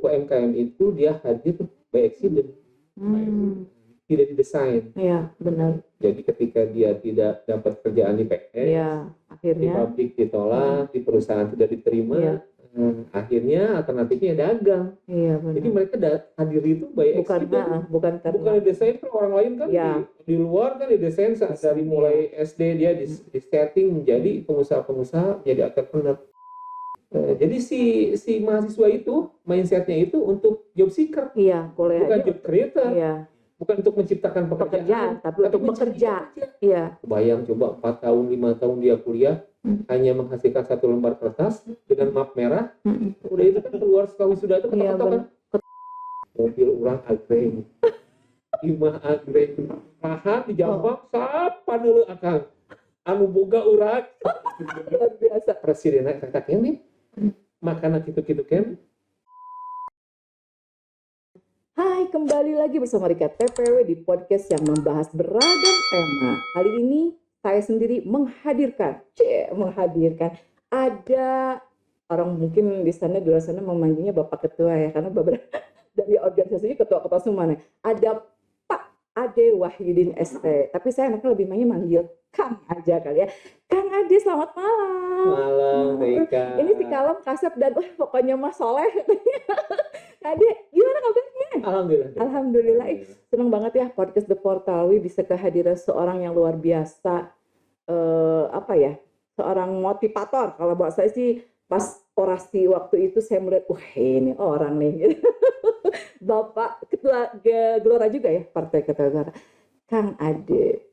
UMKM itu dia hadir by accident, tidak didesain. Iya, benar. Jadi ketika dia tidak dapat kerjaan di PS, Iya, di akhirnya. pabrik ditolak, di perusahaan tidak diterima, Iya. akhirnya alternatifnya dagang. Iya, benar. Jadi mereka hadir itu by accident. Bukan Bukan didesain kan orang lain kan Iya. di luar kan didesain dari mulai SD dia di setting menjadi pengusaha-pengusaha, menjadi entrepreneur. Jadi si mahasiswa itu mindsetnya itu untuk job seeker, Iya, boleh bukan aja. job creator, Iya, bukan untuk menciptakan pekerjaan, tapi untuk mencari bekerja. kerja. Iya. Bayang coba 4 tahun 5 tahun dia kuliah hanya menghasilkan 1 lembar kertas dengan map merah, udah itu kan keluar sekali sudah itu Iya, ketok-ketokan. Mobil orang agreng, imah agreng, rahat di Jampang, sapa dulu akang, anu boga urang, Luar biasa. presiden kata ini, makanan gitu-gitu kan. Hai, kembali lagi bersama Rika TPW di podcast yang membahas beragam tema. Kali ini saya sendiri menghadirkan ada orang mungkin di luar sana memanggilnya Bapak Ketua ya, karena beberapa dari organisasinya ketua-ketua semua nih. Ada Pak Ade Wahyudin ST, tapi saya enaknya lebih manggil Kang aja kali ya. Kang Ade, selamat malam. Malam, Rika. Ini si Kalem, Kasep, dan pokoknya Mas Soleh. Ade, gimana kabarnya? Alhamdulillah. Senang banget ya podcast The Portalwi bisa kehadiran seorang yang luar biasa. Seorang motivator. Kalau buat saya sih pas orasi waktu itu saya melihat, wah ini orang nih. Bapak Ketua Gelora juga ya, Partai Ketua Gelora. Kang Ade,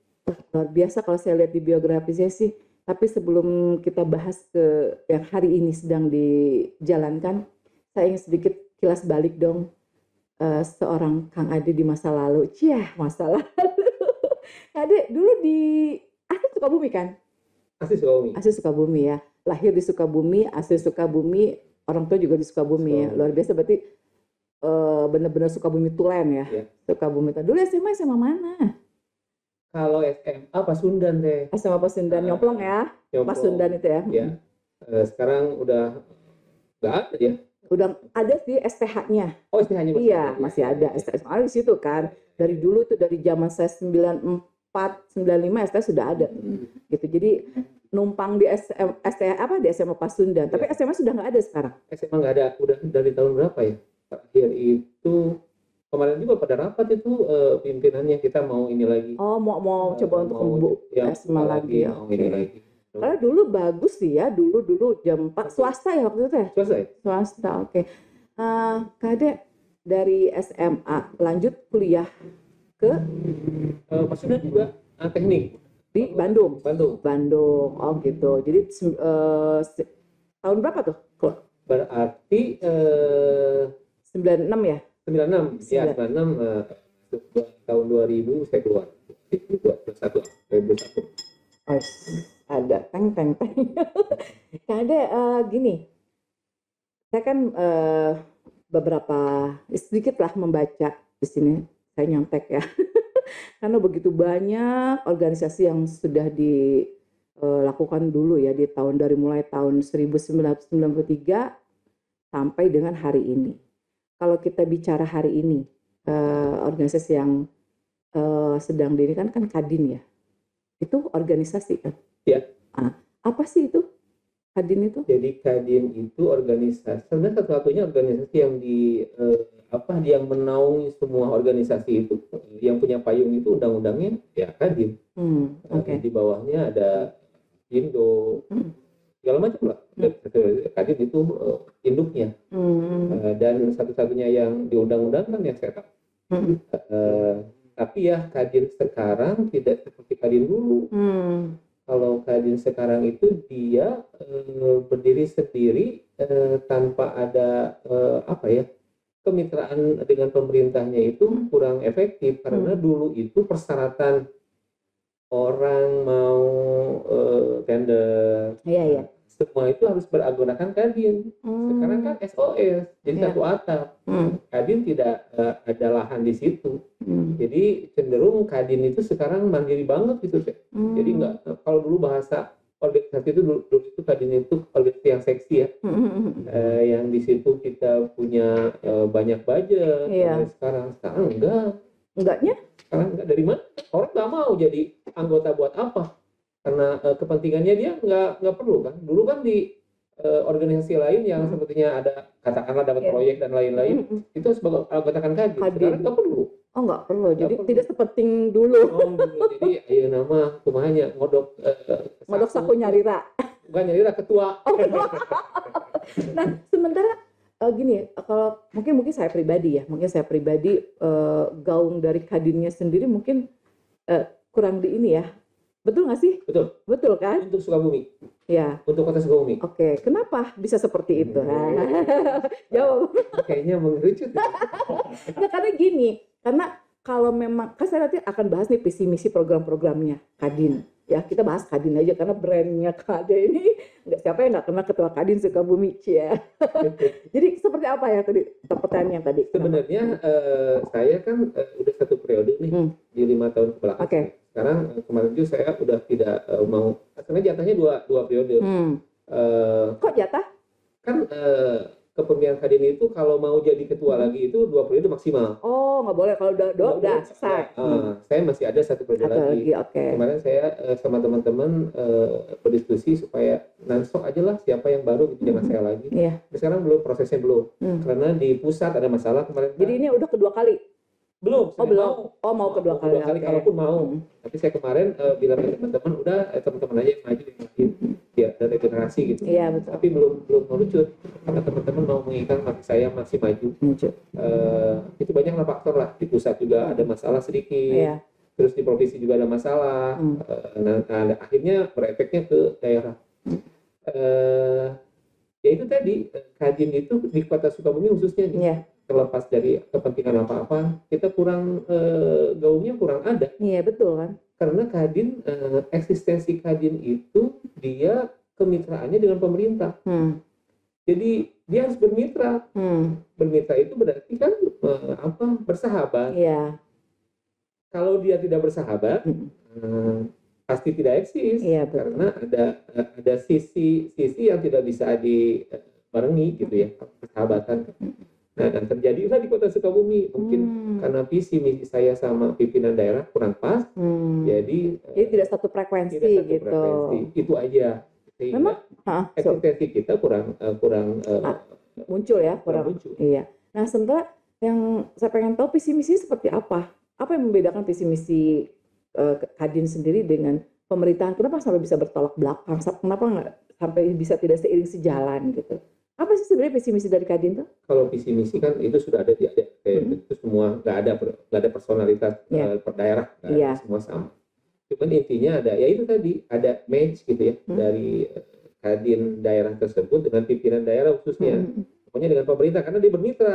luar biasa kalau saya lihat di biografi saya sih. Tapi sebelum kita bahas ke yang hari ini sedang dijalankan, saya ingin sedikit kilas balik dong. Seorang Kang Ade di masa lalu. Masa lalu. Ade dulu di asli Sukabumi kan? Asli Sukabumi ya. Lahir di Sukabumi, asli Sukabumi, orang tua juga di Sukabumi ya. Luar biasa, berarti benar-benar Sukabumi tulen ya. Sukabumi. Dulu SMA mana? Kalau SMA Pasundan deh. SMA Pasundan, Nyomplong ya. Pasundan itu ya. Ya. Sekarang udah nggak ada ya. Udah ada sih SPH-nya. Oh, SPH-nya masih iya, ada. masih ada. SPH di situ kan. Dari dulu tuh, dari zaman saya 94, 95 SPH sudah ada. Gitu. Jadi numpang di di SMA Pasundan. Tapi SMA sudah nggak ada sekarang. SMA nggak ada. Udah dari tahun berapa ya? Terakhir itu kemarin juga pada rapat itu pimpinannya kita mau ini lagi. Oh, mau coba untuk SMA lagi. Ini lagi. Karena dulu bagus sih ya, dulu jam 4 swasta ya waktu itu ya? Swasta, oke. Kade dari SMA lanjut kuliah ke Pasundan juga teknik di Bandung. Oh gitu. Jadi tahun berapa tuh? Berarti 96 ya? 96 ya, 96 tahun 2000 saya keluar 2021. Oh, ada teng. Ada gini, saya kan beberapa sedikit lah membaca di sini, saya nyontek ya, karena begitu banyak organisasi yang sudah dilakukan dulu ya dari mulai tahun 1993 sampai dengan hari ini. Kalau kita bicara hari ini, organisasi yang sedang dirikan kan Kadin ya, itu organisasi kan? Ya. Apa sih itu Kadin itu? Jadi Kadin itu organisasi, sebenarnya satu-satunya organisasi yang yang menaungi semua organisasi itu, yang punya payung itu undang-undangnya ya Kadin. Okay. Di bawahnya ada Indo, segala macam lah. Kadin itu induknya. Dan satu-satunya yang diundang-undangkan ya sekarang. Tapi ya Kadin sekarang tidak seperti Kadin dulu. Kalau Kadin sekarang itu dia berdiri sendiri tanpa ada kemitraan dengan pemerintahnya itu kurang efektif, karena dulu itu persyaratan orang mau tender, semua itu harus menggunakan Kadin. Sekarang kan SOS, jadi satu atap. Kadin tidak ada lahan di situ. Jadi cenderung Kadin itu sekarang mandiri banget gitu. Jadi nggak, kalau dulu bahasa organisasi itu dulu itu Kadin itu organisasi seperti yang seksi ya, yang di situ kita punya banyak budget. Sekarang enggaknya sekarang enggak. Dari mana orang nggak mau jadi anggota buat apa, karena kepentingannya dia nggak perlu kan. Dulu kan di organisasi lain yang sepertinya ada katakanlah dapat proyek dan lain-lain, itu sebagai anggota kan Kadin. Sekarang nggak perlu. Oh nggak perlu, jadi tidak sepenting dulu. Jadi ayo nama kumanya ngodok saku nyarira. Bukan nyarira, ketua. Nah sementara gini, kalau mungkin saya pribadi gaung dari Kadinnya sendiri mungkin kurang di ini ya. Betul nggak sih? Betul kan? Untuk Sukabumi. Ya. Untuk Kota Sukabumi. Oke. Kenapa bisa seperti itu? Jawab. Kayaknya mengerucut. Nah, karena gini, karena kalau memang kan saya nanti akan bahas nih visi misi program-programnya Kadin. Ya kita bahas Kadin aja karena brandnya Kadin ini siapa yang nggak kenal Ketua Kadin Sukabumi ya. Jadi seperti apa ya tadi pertanyaan yang tadi? Sebenarnya saya kan udah 1 periode nih di 5 tahun kebelakang. Oke. Sekarang kemarin itu saya udah tidak mau, sebenarnya jatahnya dua periode. Kok jatah? Kan kepemimpinan Kadin itu kalau mau jadi ketua lagi itu 2 periode maksimal. Oh nggak boleh kalau udah selesai. Saya masih ada 1 periode lagi. Okay. Kemarin saya sama teman-teman berdiskusi supaya nansok aja lah siapa yang baru gitu, jangan saya lagi. Sekarang prosesnya belum, karena di pusat ada masalah kemarin. Jadi ini udah kedua kali? Belum. Mau kedua kali. Kalaupun mau. Tapi saya kemarin bilang ke teman-teman, udah teman-teman aja yang maju yang makin biar ada regenerasi gitu. Iya betul. Tapi belum melucut karena teman-teman mau menginginkan saya masih maju. Itu banyaklah faktor lah. Di pusat juga ada masalah sedikit. Terus di provinsi juga ada masalah. Nah, akhirnya berefeknya ke daerah. Ya itu tadi, Kadin itu di Kota Sukabumi khususnya nih. Terlepas dari kepentingan apa-apa, kita gaungnya kurang ada. Iya betul kan. Karena Kadin, eksistensi Kadin itu dia kemitraannya dengan pemerintah. Jadi dia harus bermitra. Bermitra itu berarti kan bersahabat. Iya. Kalau dia tidak bersahabat, pasti tidak eksis. Iya, karena ada sisi yang tidak bisa dibarengi gitu ya, persahabatan. Nah, dan terjadilah di Kota Sukabumi mungkin karena visi misi saya sama pimpinan daerah kurang pas, jadi tidak satu frekuensi gitu. Itu aja. Sehingga eksistensi kita kurang muncul ya, kurang muncul. Iya. Nah, sementara yang saya pengen tahu visi misi seperti apa? Apa yang membedakan visi misi Kadin sendiri dengan pemerintahan? Kenapa sampai bisa bertolak belakang? Kenapa nggak sampai bisa tidak seiring sejalan gitu? Apa sih sebenarnya visi misi dari Kadin tuh? Kalau visi misi kan itu sudah ada itu semua, nggak ada personalitas per daerah, semua sama. Cuman intinya ada, ya itu tadi ada match gitu ya dari Kadin daerah tersebut dengan pimpinan daerah khususnya. Pokoknya dengan pemerintah karena dia bermitra.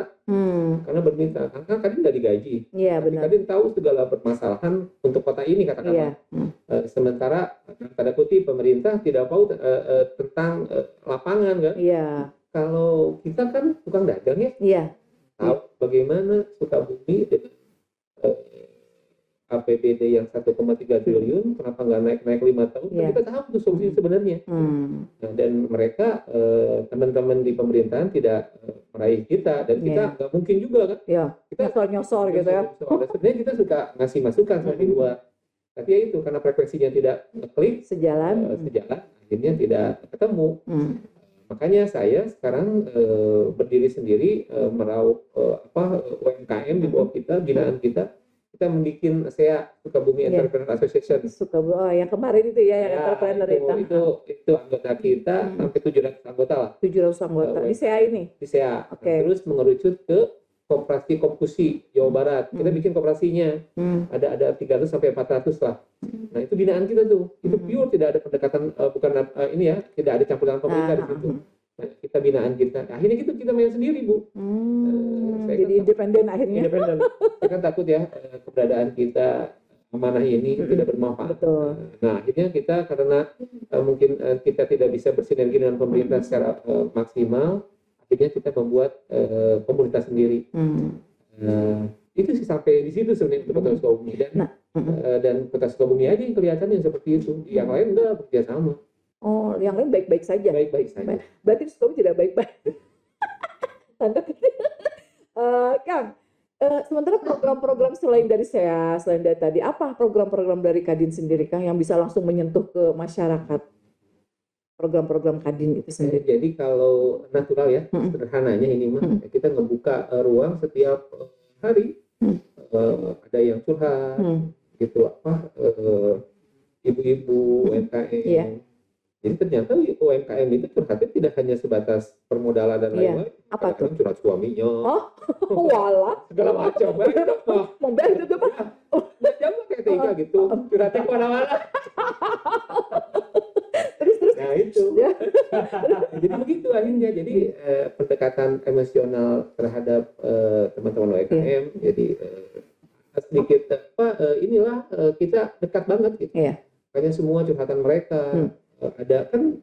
Karena Kadin nggak digaji. Iya benar. Kadin tahu segala permasalahan untuk kota ini katakanlah. Sementara tanda kutip pemerintah tidak tahu tentang lapangan kan. Iya. Kalau kita kan tukang dagang ya, tahu bagaimana Sukabumi dengan APBD yang 1,3 triliun, kenapa nggak naik 5 tahun? Kita tahu tuh solusi sebenarnya. Nah, dan mereka teman-teman di pemerintahan tidak meraih kita, dan kita nggak mungkin juga kan? Kita nyosor gitu ya. Sebenarnya kita suka ngasih masukan di luar, tapi ya itu karena frekuensinya tidak klik sejalan, akhirnya tidak ketemu. Makanya saya sekarang berdiri sendiri meraup UMKM di bawah kita, binaan kita membuat Sukabumi Entrepreneur Association. Sukabumi, yang kemarin itu yang entrepreneur itu anggota kita sampai 700 anggota lah. 700 anggota di SEA ini. Di SEA. Terus mengerucut ke Koperasi Kompusi Jawa Barat. Kita bikin koperasinya. Ada 300 sampai 400 lah. Nah, itu binaan kita tuh. Itu pure, tidak ada pendekatan tidak ada campur tangan pemerintah di situ. Nah, kita binaan kita. Akhirnya kita main sendiri, Bu. Jadi independen akhirnya. Saya kan takut ya keberadaan kita amanah ini tidak bermanfaat. Betul. Nah, akhirnya kita karena mungkin kita tidak bisa bersinergi dengan pemerintah secara maksimal, akhirnya kita membuat komunitas sendiri. Itu sih sampai di situ sebenarnya Kota Sukabumi dan Kota Sukabumi aja yang kelihatan yang seperti itu. Yang lain enggak bekerja sama. Oh, yang lain baik-baik saja. Baik-baik saja. Berarti Sukabumi tidak baik-baik. Tanda kutip. Kang, sementara program-program selain dari tadi, apa program-program dari Kadin sendiri, Kang, yang bisa langsung menyentuh ke masyarakat? Program-program Kadin itu sendiri. Jadi kalau natural ya, sederhananya ini mah, kita ngebuka ruang setiap hari. Ada yang curhat, gitu ibu-ibu UMKM. Jadi ternyata UMKM itu curhatnya tidak hanya sebatas permodalan dan lain-lain. Apa tuh? Curhat suaminya. Oh, walah. Segala macam. Mobil itu apa? Nggak jauh kayak Tika gitu. Curhatnya kemana-mana. Terus. Nah itu. Jadi begitu akhirnya. Jadi pendekatan emosional terhadap teman-teman UMKM. Jadi sedikit inilah kita dekat banget gitu. Makanya semua curhatan mereka. Ada kan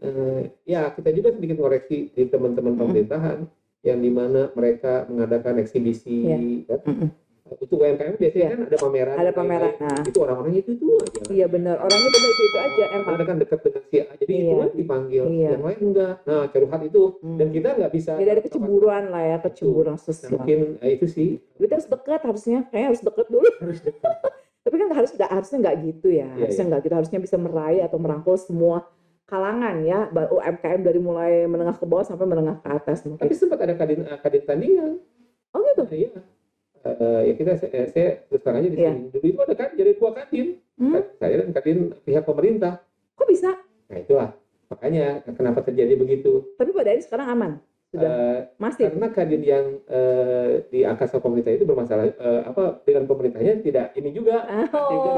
ya kita juga sedikit koreksi di teman-teman pemerintahan yang dimana mereka mengadakan eksibisi kan? Untuk UMKM biasanya kan ada pameran. Ada pameran. Nah. Itu orang-orangnya itu aja. Iya benar, orangnya benar itu aja emang. Ada kan dekat dengan si A, jadi itu kan dipanggil. Yang lain enggak. Nah, curhat itu dan kita nggak bisa. Ya dari kecemburuan lah ya, kecemburuan sosial. Nah, mungkin itu sih. Kita harus dekat harusnya, kayaknya harus dekat dulu. Harus dekat. Tapi kan harusnya nggak gitu ya. Harusnya nggak gitu, harusnya bisa meraih atau merangkul semua kalangan ya, UMKM dari mulai menengah ke bawah sampai menengah ke atas. Tapi sempat ada kadin tandingan. Oh gitu? Iya. Ya saya terus terang aja di sini. Dulu itu ada kan jadi dua kadin. Saya dan kadin pihak pemerintah. Kok bisa? Nah itulah. Makanya kenapa terjadi begitu. Tapi pada ini sekarang aman? Sudah masih? Karena kadin yang di angkasa pemerintah itu bermasalah dengan pemerintahnya tidak ini juga.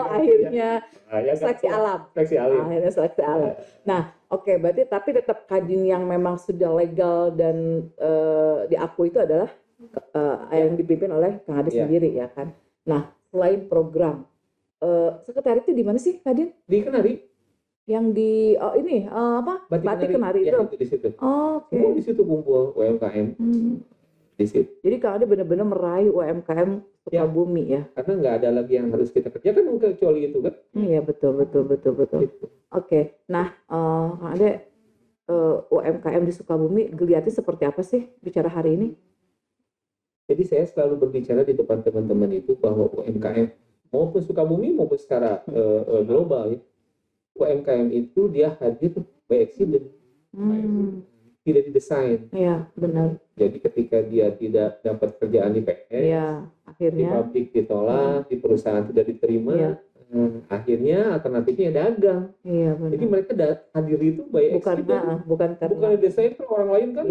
Akhirnya seleksi alam. Akhirnya seleksi alam. Nah, oke, berarti tapi tetap kadin yang memang sudah legal dan diakui itu adalah yang dipimpin oleh Kang Ade sendiri ya kan. Nah, selain program sekretariat itu di mana sih Kadin? Di Kenari. Yang di Batik Kenari itu. Itu di situ. Oke. Semua di situ kumpul UMKM. Di situ. Jadi Kang Ade benar-benar meraih UMKM Sukabumi ya. Karena nggak ada lagi yang harus kita kerjakan kecuali itu kan. Iya betul. Gitu. Oke. Nah, Kang Ade UMKM di Sukabumi geliatnya seperti apa sih bicara hari ini? Jadi saya selalu berbicara di depan teman-teman itu bahwa UMKM maupun Sukabumi maupun secara global ya, UMKM itu dia hadir by accident, tidak didesain. Iya benar. Jadi ketika dia tidak dapat kerjaan di PS, akhirnya di pabrik ditolak, di perusahaan tidak diterima, akhirnya alternatifnya dagang. Iya benar. Jadi mereka hadir itu by accident. Bukan didesain kan orang lain kan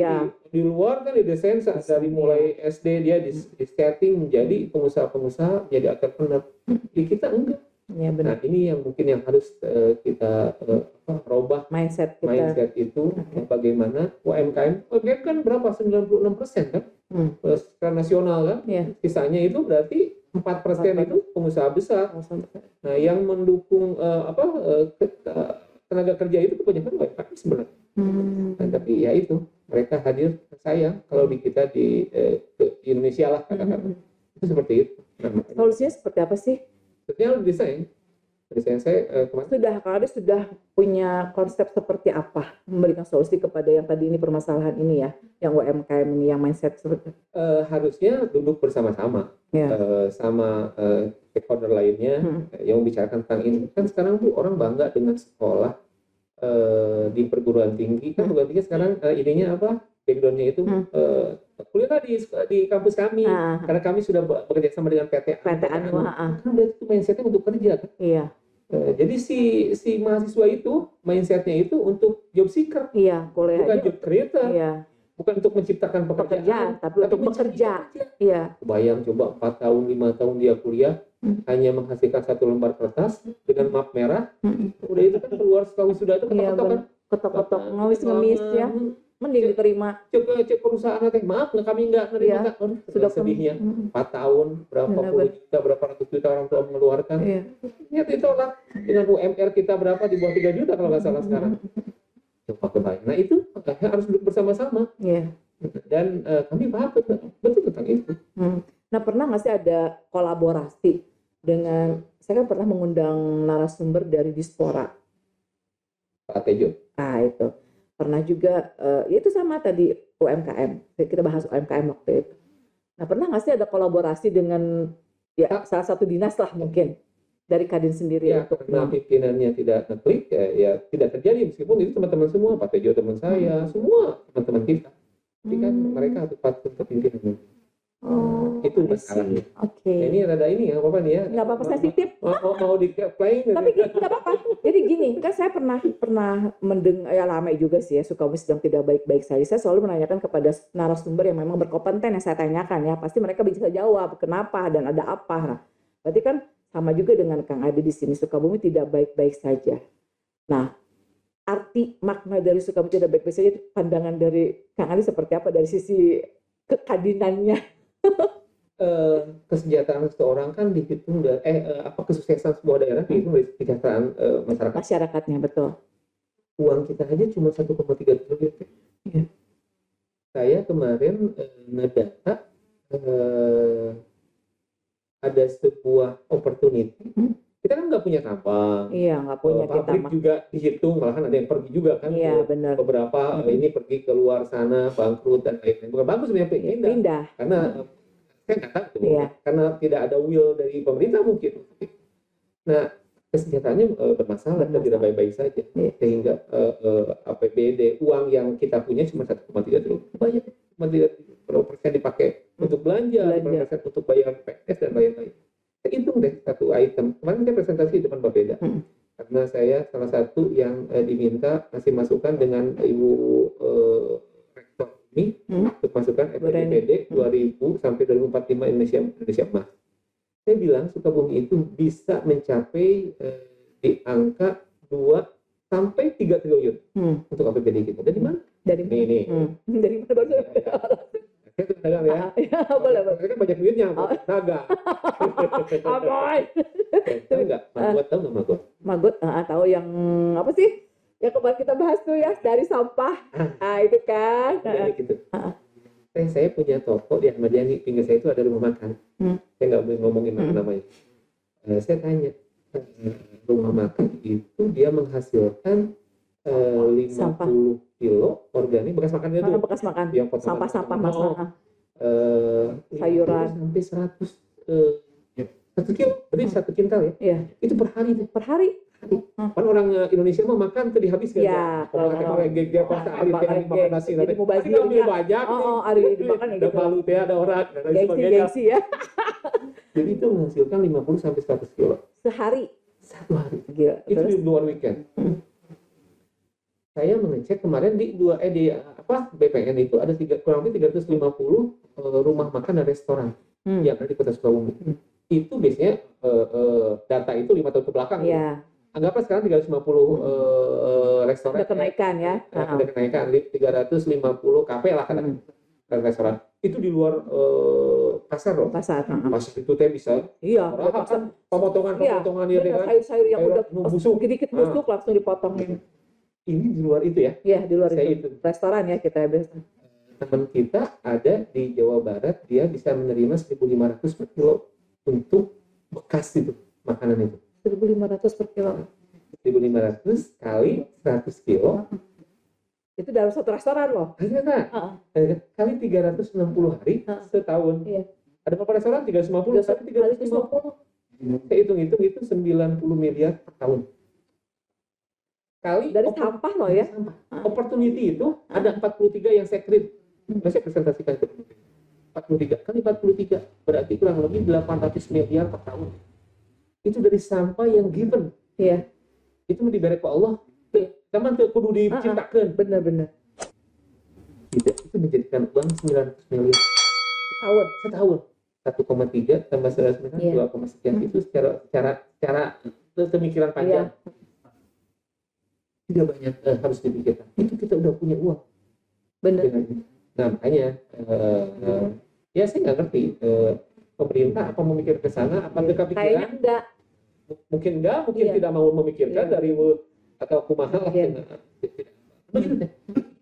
di luar kan didesain dari mulai SD dia di setting menjadi pengusaha jadi entrepreneur. Di kita enggak. Ya, benar. Nah ini yang mungkin yang harus kita robah mindset itu. Bagaimana UMKM kan berapa 96% kan secara nasional kan. Sisanya itu berarti 4% itu pengusaha besar. Nah yang mendukung tenaga kerja itu kebanyakan UMKM sebenarnya. Nah, tapi ya itu mereka hadir sayang kalau di kita di Indonesia lah katakan itu seperti itu. Nah, solusinya seperti apa sih? Sebetulnya desain saya kemarin sudah punya konsep seperti apa memberikan solusi kepada yang tadi ini permasalahan ini ya, yang UMKM ini yang mindset seperti harusnya duduk bersama-sama sama stakeholder lainnya yang membicarakan tentang ini. Kan sekarang tuh orang bangga dengan sekolah di perguruan tinggi kan perguruan tinggi sekarang idenya apa backgroundnya itu kuliah di kampus kami karena kami sudah bekerja sama dengan PT Anu kan berarti itu mindsetnya untuk kerja kan. Jadi si mahasiswa itu mindsetnya itu untuk job seeker bukan job creator bukan untuk menciptakan pekerjaan tapi untuk bekerja. Bayang coba 4 tahun 5 tahun dia kuliah hanya menghasilkan 1 lembar kertas dengan map merah udah itu kan keluar setelah wisuda itu ketok-ketok ngemis ya mending diterima. Coba cek perusahaan teh maaf kami nggak nerima sudah sedihnya 4 tahun berapa puluh juta berapa ratus juta orang tua mengeluarkan ternyata ditolak dengan UMR kita berapa di bawah 3 juta kalau nggak salah sekarang. Coba kebayang. Nah itu harus duduk bersama-sama dan kami paham betul tentang itu. Nah pernah nggak sih ada kolaborasi dengan saya kan pernah mengundang narasumber dari diaspora Pak Tejo. Nah itu pernah juga ya itu sama tadi UMKM, kita bahas UMKM waktu itu. Nah pernah nggak sih ada kolaborasi dengan ya salah satu dinas lah mungkin dari Kadin sendiri ya, untuk karena pimpinannya tidak ngeklik ya tidak terjadi, meskipun itu teman-teman semua, Pak Tejo teman saya, semua teman-teman kita, tapi kan mereka harus patuh ke pimpinan. Itu masalahnya. Oke. Nah, ini rada ini ya, apa nih ya? Nggak apa-apa, sensitif. Mau di-play. Tapi nggak apa-apa. Jadi gini, kan saya pernah mendengar, ya lama juga sih ya, Sukabumi sedang tidak baik-baik saja. Saya selalu menanyakan kepada narasumber yang memang berkompeten yang saya tanyakan ya, pasti mereka bisa jawab kenapa dan ada apa. Nah, berarti kan sama juga dengan Kang Adi di sini, Sukabumi tidak baik-baik saja. Nah, arti makna dari Sukabumi tidak baik-baik saja, pandangan dari Kang Adi seperti apa dari sisi kekadinannya? Kesejahteraan seseorang kan dihitung dari kesuksesan sebuah daerah dihitung dari kesejahteraan masyarakatnya, betul. Uang kita aja cuma 1,3 triliun. Ya. Saya kemarin ngedata ada sebuah opportunity. Kita kan nggak punya tambang. Iya, nggak punya. Pabrik kita juga dihitung, malahan ada yang pergi juga kan. Iya, benar. Beberapa ini pergi ke luar sana, bangkrut dan lain-lain. Bukan bagus sebenarnya pindah. Karena saya nggak tahu, karena tidak ada will dari pemerintah mungkin. Nah, kesejahteraannya bermasalah dan tidak baik-baik saja. Sehingga APBD, uang yang kita punya cuma 1,3 triliun. Banyak, 1,3% dipakai untuk belanja, 1% untuk bayar PNS dan lain-lain. Saya hitung deh satu item. Kemarin saya presentasi di depan Bapeda. Karena saya salah satu yang diminta ngasih masukan dengan Ibu Rektor ini untuk masukan APBD 2000 sampai 2045 Indonesia Emas. Saya bilang Sukabumi itu bisa mencapai di angka 2 sampai 3 triliun untuk APBD kita. Dari mana? Dari mana? Ini. Dari mana baru? Saya dagang ya. Boleh. Mereka banyak duitnya, dagang. Aboy. Tahu nggak? Magot, tahu nggak Magot? Magot, tahu yang apa sih? Yang kemarin kita bahas tuh ya, dari sampah. Itu kan. Gitu. Saya punya toko di Ahmad Yani, pinggir saya itu ada rumah makan. Saya nggak boleh ngomongin namanya. Saya tanya, rumah makan itu dia menghasilkan 50 kilo organik, bekas makannya itu. Bekas makan. Yang sampah-sampah masalah. Sayuran sampai 100 kilo, berarti 1 kintal ya? Iya. Itu per hari tuh. Per hari. Kan orang Indonesia mau makan tuh dihabiskan. Ya, kalau dia pas hari makan nasi nanti mau bazir ambil banyak. Hari dimakan ya gitu. Malu teh ada orang dan lain sebagainya. Gengsi ya. Jadi itu menghasilkan 50 sampai 100 kilo sehari. Satu hari. Gila. Itu di luar weekend. Saya mengecek kemarin di BPN itu ada kurang lebih 350 rumah makan dan restoran yang ada di Kota Sukabumi. Itu biasanya data itu 5 tahun ke belakang. Iya. Anggaplah sekarang 350 restoran. Udah kenaikan ya. Udah kenaikan 350 kafe lah kan restoran. Itu di luar pasar loh. Pasar itu teh bisa. Iya. Kan pemotongan ya kan. Sayur-sayur yang udah busuk, dikit busuk langsung dipotongin. Ini di luar itu ya? Iya, di luar itu. Restoran ya kita biasa. Teman kita ada di Jawa Barat, dia bisa menerima 1.500 per kilo untuk bekas itu, makanan itu. 1.500 per kilo. 1.500 kali 100 kilo. Itu dalam satu restoran loh. Kali 360 hari setahun. Iya. Ada berapa restoran? 350 kali 350. Saya hitung-hitung itu 90 miliar per tahun. Kali dari sampah loh ya. Opportunity itu ada 43 yang saya create. Saya presentasikan itu. 43 kali 43 berarti kurang lebih 800 miliar per tahun. Itu dari sampah yang given. Iya. Itu mau diberi ke Allah. Teman kudu diciptakan. Benar-benar. Itu menjadikan uang 900 miliar setahun. 1,3 tambah 900 miliar 2, sekian. Itu secara pemikiran panjang. Iya. Tidak banyak harus dipikirkan. Itu kita udah punya uang. Benar. Nah makanya ya saya nggak ngerti pemerintah apa memikir ke sana, apa dekat pikiran? Kayaknya enggak. Mungkin tidak mau memikirkan dari atau kumaha lah. Begitu deh.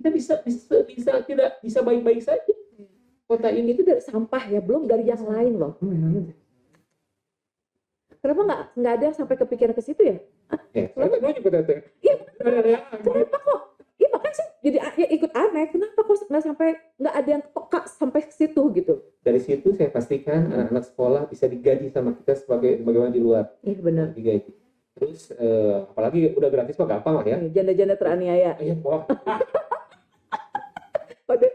Kita tidak bisa baik-baik saja. Kota ini itu dari sampah ya, belum dari yang lain loh. Kenapa nggak ada yang sampai kepikiran ke situ ya? Saya juga teteh. Iya, kenapa kok? Iya makanya sih jadi ya ikut aneh. Kenapa kok nggak ada yang peka sampai ke situ gitu? Dari situ saya pastikan anak-anak sekolah bisa digaji sama kita sebagai bagaimana di luar. Iya benar. Digaji. Terus apalagi udah gratis mah gampang lah ya. Janda-janda teraniaya. Iya, wah.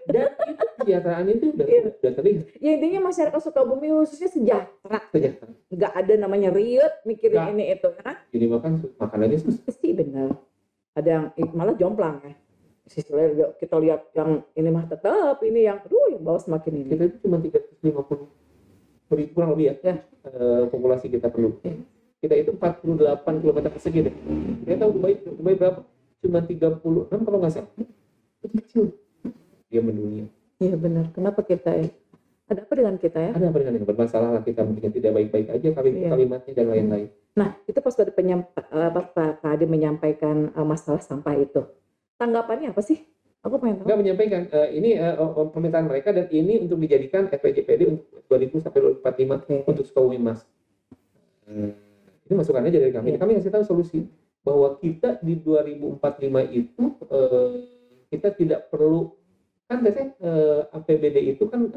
Dan itu kesejahteraan itu udah terlihat. Ya intinya masyarakat Sukabumi khususnya sejahtera. Nggak ada namanya riut mikirin ini itu kan? Jadi makanannya susah. Sih benar. Ada yang malah jomplang ya. Kita lihat yang ini mah tetap ini yang yang bawah semakin ini. Kita itu cuma 350 ribu kurang lebih ya. Populasi kita perlu. Kita itu 48 km persegi deh. Kita tahu Dubai berapa? Cuma 36 kalau nggak salah. Kecil. Dia mendunia. Iya benar. Kenapa kita ya? Ada apa dengan kita ya? Ada apa dengan yang bermasalah lah kita mungkin tidak baik-baik aja kalimatnya dan lain-lain. Nah itu pas pada Pak Ade menyampaikan masalah sampah itu, tanggapannya apa sih? Aku pengen tahu. Nggak menyampaikan ini permintaan mereka dan ini untuk dijadikan FPJPD untuk 2000 sampai 2045 untuk Sukabumi Mas. Ini masukannya dari kami. Kami ngasih tahu solusi bahwa kita di 2045 itu kita tidak perlu kan biasanya APBD itu kan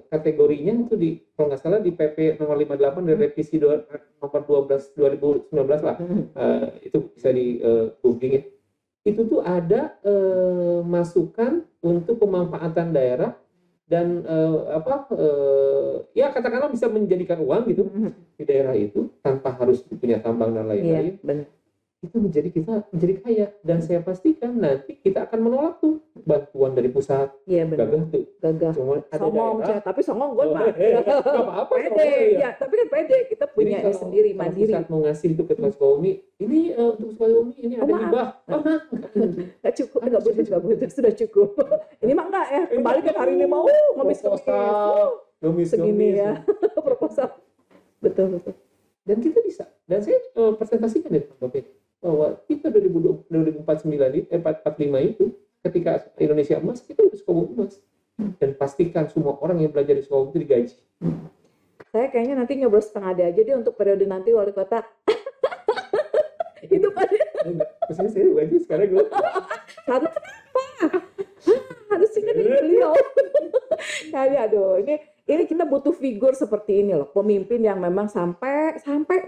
kategorinya itu kalau nggak salah di PP nomor 58 dari revisi nomor 12 2019 lah. Itu bisa di googling ya. Itu tuh ada masukan untuk pemanfaatan daerah dan ya katakanlah bisa menjadikan uang gitu di daerah itu tanpa harus punya tambang dan lain-lain. Itu kita menjadi kaya dan saya pastikan nanti kita akan menolak tuh bantuan dari pusat. Gagah tuh. Cuma ada daerah. Tapi songong gue mah. Apa-apa. Pede. Ya, tapi kan pede. Kita punya sendiri mandiri. Pusat mau ngasih itu ke Sukabumi, ini untuk Sukabumi ini ada hibah. Nggak cukup, nggak butuh, sudah cukup. Ini mah enggak ya. Kembali ke hari ini mau ngemis segini ya. Proposal. Betul. Dan kita bisa. Dan saya presentasikan di Bapak bahwa kita 2049 45 itu ketika Indonesia emas kita udah Sukabumi emas dan pastikan semua orang yang belajar di Sukabumi itu digaji. Saya kayaknya nanti nyoblos setengah ada aja deh untuk periode nanti wali kota. Itu kan maksudnya saya baju sekarang gue harus kenapa harus ingat beliau. Aduh ini kita butuh figur seperti ini loh, pemimpin yang memang sampai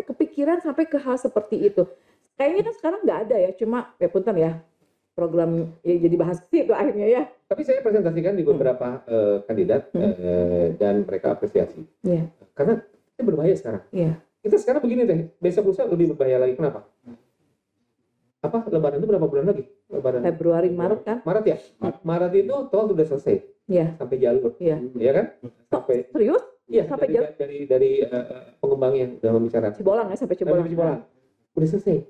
kepikiran sampai ke hal seperti itu. Kayaknya kan sekarang nggak ada ya, cuma ya punten ya program ya jadi bahas itu akhirnya ya. Tapi saya presentasikan di beberapa kandidat dan mereka apresiasi. Karena itu berbahaya sekarang. Kita sekarang begini deh, besok lusa lebih berbahaya lagi. Kenapa? Lebaran itu berapa bulan lagi? Lebaran Februari, Maret kan? Maret ya. Maret itu tol sudah selesai. Sampai jalur. Iya kan? Sampai serius? Iya, sampai jalur dari pengembang yang sudah membicarakan. Cibolang ya, sampai Cibolang. Udah selesai.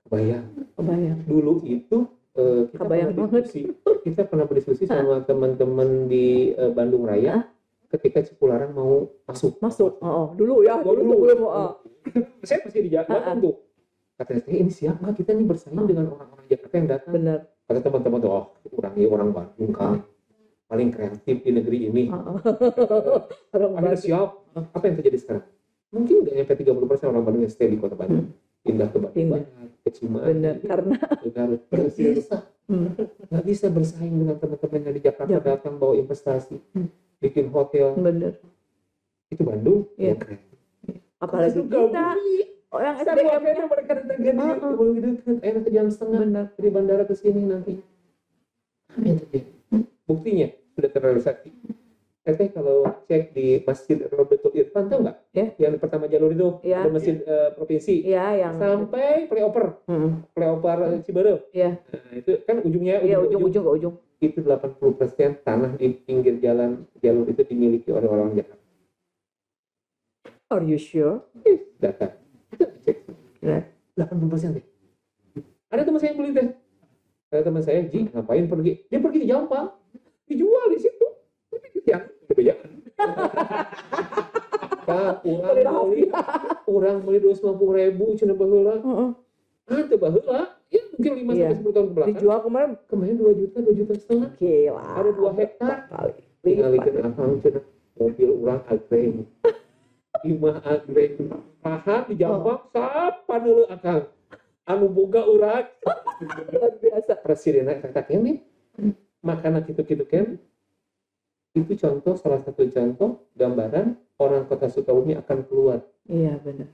Kebayang. Dulu itu kita pernah berdiskusi sama teman-teman di Bandung Raya ketika Cipularang mau masuk. Dulu ya. Saya masih di Jakarta tuh. Kata saya, ini siap nggak kita nih bersaing dengan orang-orang Jakarta yang datang. Benar. Kata teman-teman tuh, orang Bandung kan paling kreatif di negeri ini. Akhirnya siap. Apa yang terjadi sekarang? Mungkin nggak nyampe 30% orang Bandung yang stay di kota Bandung. Pindah ke Bandung, ke Cimahi. Benar, karena nggak bisa bersaing dengan teman-teman yang di Jakarta datang bawa investasi, bikin hotel. Benar. Itu Bandung. Iya. Apalagi kita. Yang SDM-nya mereka datang enak jam setengah dari bandara ke sini nanti. Buktinya sudah terrealisasi. Kalau cek di Masjid Rodotul Irfan tahu nggak? Yang pertama jalur itu ada masjid provinsi. Yang sampai flyover Ciberem. Itu kan ujungnya ujung. Itu 80% tanah di pinggir jalur itu dimiliki oleh orang Jakarta. Are you sure? Data. Cek. 80% deh. Ada teman saya yang beli teh. Ada teman saya, ngapain pergi? Dia pergi di Jampang. Dijual di situ. Tapi kebayaan. Orang beli 250.000 cina baheula. Ada baheula. Ya mungkin 5-10 tahun ke belakang. Dijual kemarin 2 juta setengah. Gila. Ada 2 hektar. Tinggalikeun akang cina mobil urang agreng. imah anggrek rahat di Jampang sapa dulu akang anu boga urat Luar biasa. presiden kata kene makanan gitu-gitu kan itu salah satu contoh gambaran orang kota Sukabumi akan keluar. Iya benar.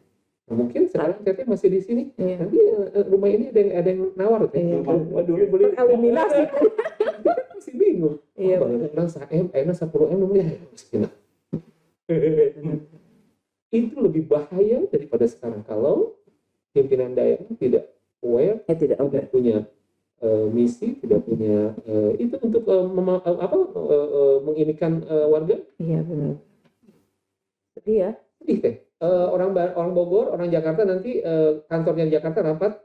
Nah, mungkin sekarang saya masih di sini. Iya. Nanti rumah ini ada yang nawar tuh. Iya. Dulu beli Eliminasi. masih bingung. Iya. Orang 1M, enak 10M namanya miskin. Itu lebih bahaya daripada sekarang kalau pimpinan daerah tidak aware, tidak punya misi, tidak punya itu untuk menginikan warga. Iya benar. Sedih ya. Sedih kan? Orang Bogor, orang Jakarta nanti kantornya di Jakarta rapat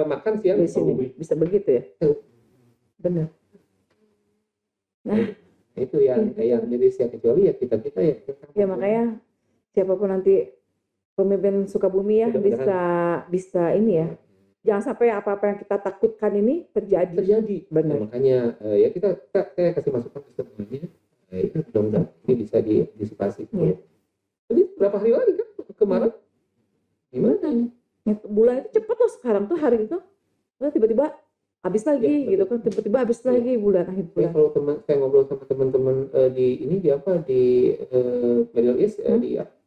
makan siang di sini bisa begitu ya. Benar. Nah, itu yang jadi saya kecuali ya kita ya. Ya makanya siapapun nanti pemimpin Sukabumi ya bisa ini ya. Jangan sampai apa-apa yang kita takutkan ini terjadi. Benar. Nah, makanya ya saya kasih masukan ke semuanya. Itu mudah-mudahan ini bisa diantisipasi. Ya. Ini berapa hari lagi kan kemarin? Gimana ini? Bulan itu cepet loh sekarang tuh hari itu. Tiba-tiba habis lagi ya, gitu kan. Tiba-tiba habis lagi bulan akhir bulan. Ya, kalau saya ngobrol sama teman-teman di Middle East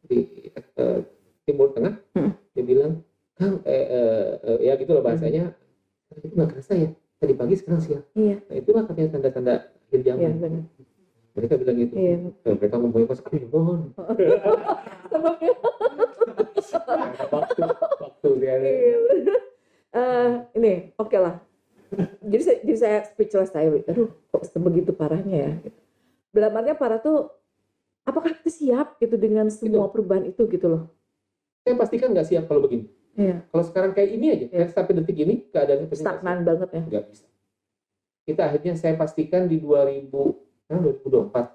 di Timur Tengah, dia bilang Kang, ya gitu loh bahasanya, itu nggak kerasa ya, tadi pagi sekarang siang. Iya. Nah, itulah katanya tanda-tanda akhir zaman. Iya, benar. Mereka bilang gitu. Iya. Mereka ngomongin pas mohon. Waktu dia. Ini oke lah. Jadi saya speechless saya. Aduh, kok sebegitu parahnya ya. Dalam artinya parah tuh, apakah kita siap gitu dengan semua perubahan itu gitu loh? Saya pastikan nggak siap kalau begini. Iya. Kalau sekarang kayak ini aja, sampai detik ini keadaan stagnan banget ya. Nggak bisa. Kita akhirnya saya pastikan di 2024,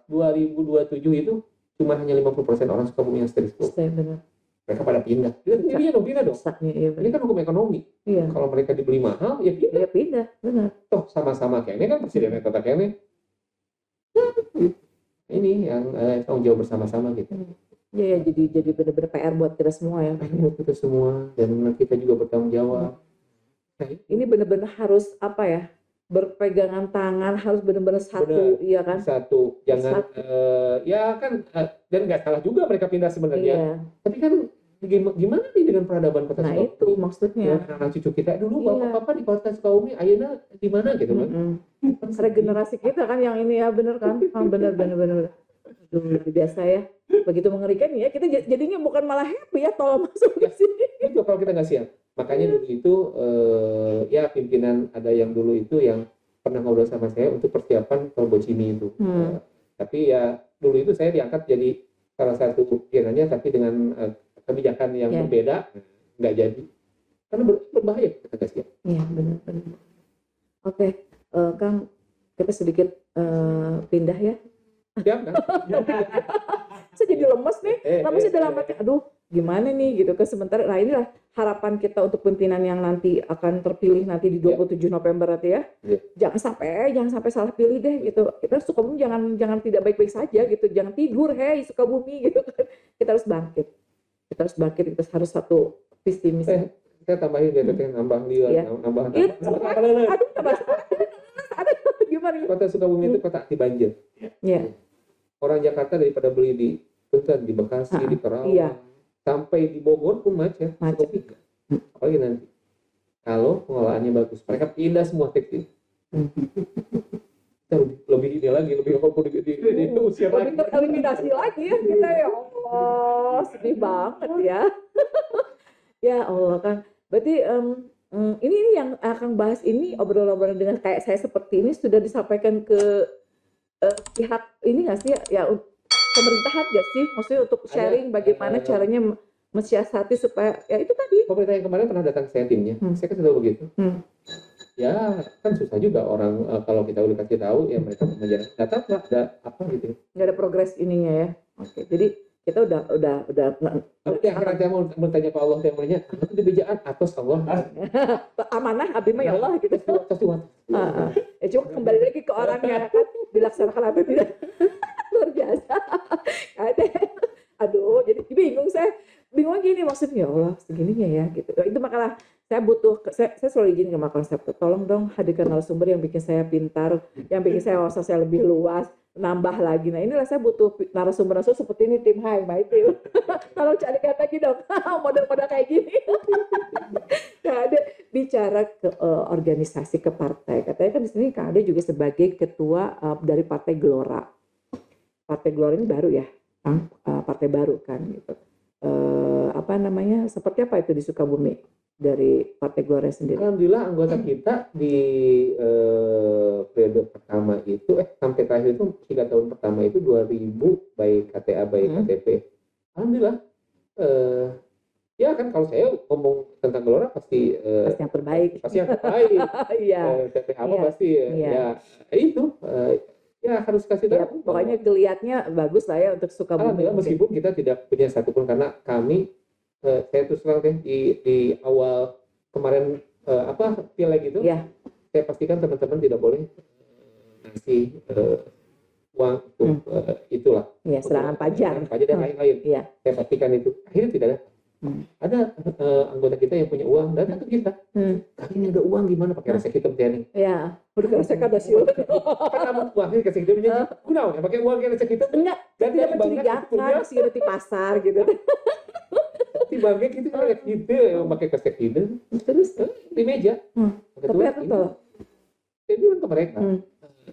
2027 itu cuma hanya 50% orang Sukabumi yang stay. Benar. Mereka pada pindah. Pindah dong. Iya, ini kan hukum ekonomi. Iya. Kalau mereka dibeli mahal, ya pindah. Ya pindah, benar. Toh sama-sama kayaknya kan presidennya kata kayaknya. Ini yang tanggung jawab bersama-sama gitu. Ya, jadi benar-benar PR buat kita semua ya. Buat kita semua dan kita juga bertanggung jawab. Ini benar-benar harus apa ya? Berpegangan tangan, harus benar-benar satu, iya kan? Satu, jangan ya kan dan nggak salah juga mereka pindah sebenarnya. Iya. Tapi kan gimana nih dengan peradaban kota Sukabumi? Nah itu maksudnya. Anak cucu kita dulu bapak-bapak di kota Sukabumi, ayeuna di mana gitu kan? Regenerasi kita kan yang ini ya benar kan? Benar. Luar biasa ya. Begitu mengerikan ya, kita jadinya bukan malah happy ya tolong masuk ke sini. Itu kalau kita nggak siap. Makanya dulu itu ya pimpinan ada yang dulu itu yang pernah ngobrol sama saya untuk persiapan tol Bocimi itu. Tapi ya dulu itu saya diangkat jadi salah satu pimpinannya tapi dengan kebijakan yang berbeda nggak jadi. Karena berbahaya kita nggak siap. Iya benar. Oke, Kang kita sedikit pindah ya. Siap kan? Saya jadi lemes nih, tapi saya dalam hati, aduh gimana nih gitu kan sementara. Nah inilah harapan kita untuk pimpinan yang nanti akan terpilih nanti di 27 November nanti ya. Jangan sampai salah pilih deh gitu. Kita Sukabumi jangan tidak baik-baik saja gitu. Jangan tidur Sukabumi gitu kan. Kita harus bangkit. Kita harus satu visi misi. Saya tambahin nambah dia, nambah. Aduh ada gimana? Kota Sukabumi itu kota anti banjir. Iya. Orang Jakarta daripada beli di Punten, di Bekasi, di Karawang, sampai di Bogor pun macet. Apalagi nanti kalau pengolahannya bagus, mereka pindah semua tekstil. Lebih ini lagi, lebih itu usia lagi. Tereliminasi lagi ya kita ya Allah, sedih banget ya. Ya Allah kan. Berarti ini yang akan bahas ini obrolan-obrolan dengan kayak saya seperti ini sudah disampaikan ke pihak ini nggak sih ya pemerintahan nggak sih maksudnya untuk sharing bagaimana caranya mensiasati supaya ya itu tadi pemerintah yang kemarin pernah datang saya timnya saya kan sudah begitu ya kan susah juga orang kalau kita udah kasih tahu ya mereka menjalankan data nggak ada apa gitu nggak ada progres ininya ya. Oke, jadi kita udah tapi akhirnya saya mau bertanya ke Allah temanya itu dibejaan atas Allah amanah abdi mah ya Allah gitu. Ya cuma kembali lagi ke orangnya kan dilaksanakan atau tidak. Luar biasa. Aduh jadi bingung saya maksudnya ya Allah segininya ya gitu. Itu makanya saya selalu izin sama konsep, tolong dong hadirkan narasumber yang bikin saya pintar, yang bikin saya wawasan saya lebih luas, nambah lagi. Nah inilah saya butuh narasumber seperti ini, tim Hai Mbak itu. Tolong carikan lagi dong model-model kayak gini. Nah, ada bicara ke organisasi, ke partai. Katanya kan di sini Kang Ade juga sebagai ketua dari Partai Gelora. Partai Gelora ini baru ya, partai baru kan gitu. Apa namanya? Seperti apa itu di Sukabumi dari Partai Gelora sendiri? Alhamdulillah anggota kita di periode pertama itu sampai terakhir itu 3 tahun pertama itu 2.000 baik KTA baik KTP. Alhamdulillah. Ya kan kalau saya ngomong tentang Gelora pasti yang terbaik. Pasti yang terbaik. Iya. TPH pasti ya itu ya harus kasih tahu. Ya, pokoknya geliatnya bagus lah ya untuk Sukabumi. Alhamdulillah meskipun kita tidak punya satupun karena kami saya terus terang di awal kemarin pileg gitu. Ya. Saya pastikan teman-teman tidak boleh ngasih uang untuk itulah. Ya, serangan pajak dan lain-lain. Ya. Saya pastikan itu. Akhirnya tidak ada. Ada anggota kita yang punya uang datang ke kita. Kami ini ada uang gimana pakai resek hitam nih? Ya, udah resek ada sih. Karena uangnya resek hitam ini guna ya pakai uang resek hitam. Enggak, tidak mencurigakan sih di pasar gitu. Di banknya kita resek hitam yang pakai resek hitam. Terus di meja. Tapi apa tuh? Saya bilang ke mereka,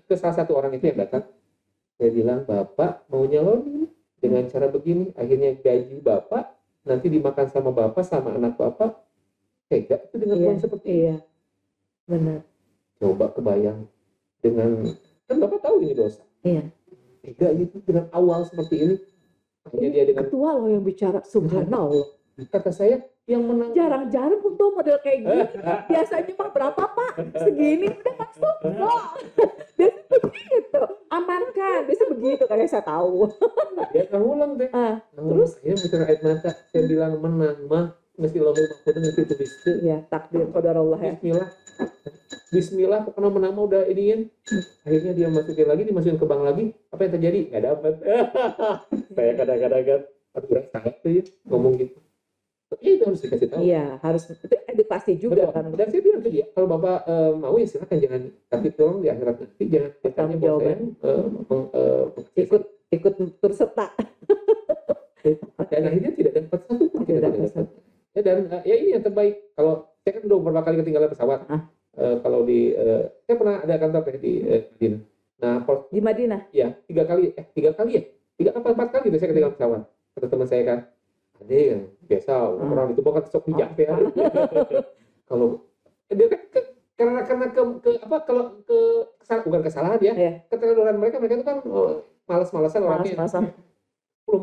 ke salah satu orang itu yang datang, saya bilang Bapak mau nyalonin dengan cara begini, akhirnya gaji Bapak nanti dimakan sama bapak sama anak bapak, tega itu dengan uang seperti ini. Iya, benar. Coba kebayang dengan kan bapak tahu ini dosa. Iya. Tega gitu dengan awal seperti ini. Hanya dia dengan ketua loh yang bicara, subhanallah. Kata saya yang menang. Jarang-jarang untuk model kayak gini. Biasanya mah berapa Pak? Segini udah masuk. Biasanya begitu. Amankan. Biasanya begitu kan yang saya tahu. Dia akan ulang deh. Terus saya mikir air mata. Saya bilang menang mah. Mesti lo mahfudnya nanti itu bisa. Ya takdir qadarullah ya. Bismillah. Bismillah. Karena menang mah udah iniin. Akhirnya dia masukin lagi. Dimasukin ke bank lagi. Apa yang terjadi? Gak dapet. Saya kadang-kadang. Aduh salah tuh ya. Ngomong gitu. Itu harus dikasih tahu. Iya, harus itu edukasi juga. Kan. Dan saya bilang ke dia, kalau Bapak mau ya silakan, jangan, tapi tolong di akhirat nanti jangan bertanya bahwa saya ikut berserta. Dan akhirnya tidak dapat satu pun. Tidak dapat. Ya, dan ya ini yang terbaik. Kalau saya kan udah beberapa kali ketinggalan pesawat. Kalau saya pernah ada kantor di Madinah. Nah, di Madinah? Ya, 3 kali ya. 3 apa 4 kali saya ketinggalan pesawat. Kata teman saya kan, ada yang biasa orang itu bahkan sok bijak ya. Kalau dia karena bukan kesalahan ya, keteledoran mereka itu kan malas-malasan orangnya. 10